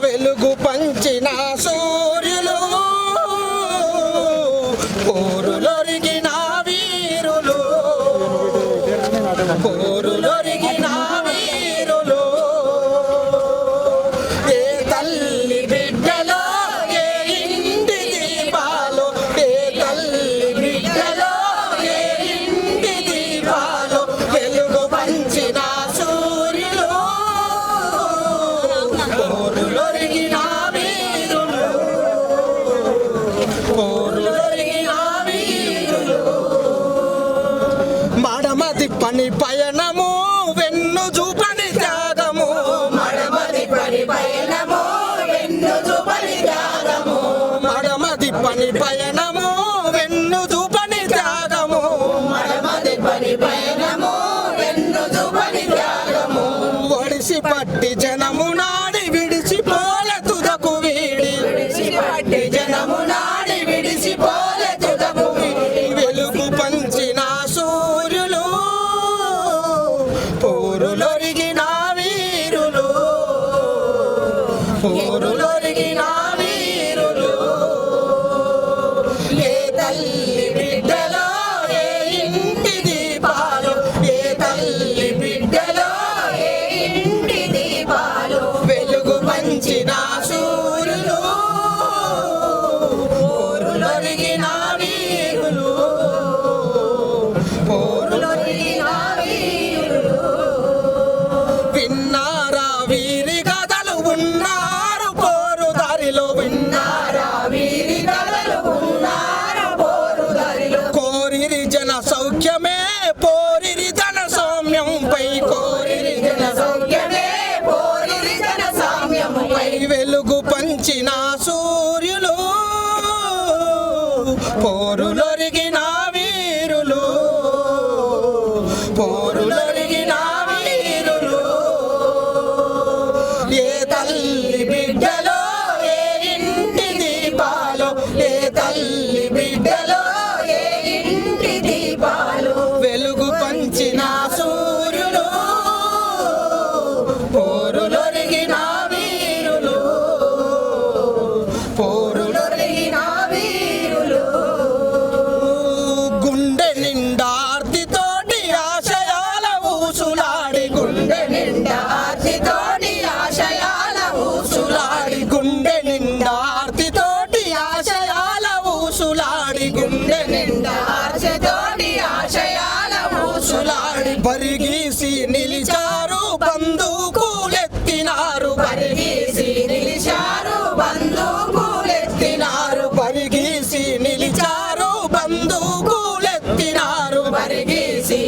వెలుగు పంచిన సూర్యులు పోరులొరిగిన వీరులు పోరులొరిగిన వీరులు ఏ తల్లి బిడ్డలో ఏ ఇంటి దీపాలు ఏ తల్లి బిడ్డలో ఏ ఇంటి దీపాలు వెలుగు పంచిన సూర్యులు పోరులొరిగిన వీరులు పోరులొరిగిన వీరులు మడమది పని పయనము వెన్ను చూపని త్యాగము మడమది పని పయనము వెన్ను చూపని త్యాగము మడమది పని పయనము వెన్ను చూపని త్యాగము మడమది పని పయనము వెన్ను చూపని త్యాగము ఒడిసి పట్టి జనము నాడి విడిచిపోలే తుదకు వీడి విడిచిపట్టి జనము నాడి విడిచిపోలే తుదకు వీడి వెలుగు పంచిన సూర్యులు పోరులొరిగిన వీరులు పోరులొరిగిన వీరులు ఏ తల్లి బిడ్డలో ఏ ఇంటి దీపాలు ఏ తల్లి బిడ్డలో ఏ ఇంటి దీపాలు వెలుగు పంచిన సూర్యులు పోరులొరిగిన వీరులు పోరులొరిగిన వీరులు విన్నారా వీరి కథలు ఉన్నారు పోరు దారిలో నారా వీరి కథలు ఉన్నారు పోరుదారిలో కోరిరి జన సౌఖ్యమే పోరిరి జన సౌమ్యంపై కోరిరి జన సౌఖ్యమే పోరిరి జన సామ్యముపై వెలుగు పంచిన సూర్యులు పోరులొరిగిన వీరులు పోరులొరిగిన వీరులు ఏ తల్లి బిడ్డలో ఏ ఇంటి దీపాలు ఏ తల్లి బిడ్డలో ఏ ఇంటి దీపాలు వెలుగు పంచిన సూర్యులు పోరులొరిగిన వీరులు పోరులొరిగిన వీరులు గుండె నిండా ఆర్తితోటి ఆశయాల ఊసులాడి గుండె నిండా ఆర్తితోటి ఆశయాల ఊసులాడి గుండె నిండా ఆర్తితోటి ఆశయాల ఊసులాడి గుండె నిండా ఆశతోటి ఆశయాల ఊసులాడి పరిగీసి నిలిచారు బంధువులెత్తినారు పరిగీసి నిలిచారు బంధువులెత్తినారు పరిగీసి నిలిచారు బంధువులెత్తినారు పరిగీసి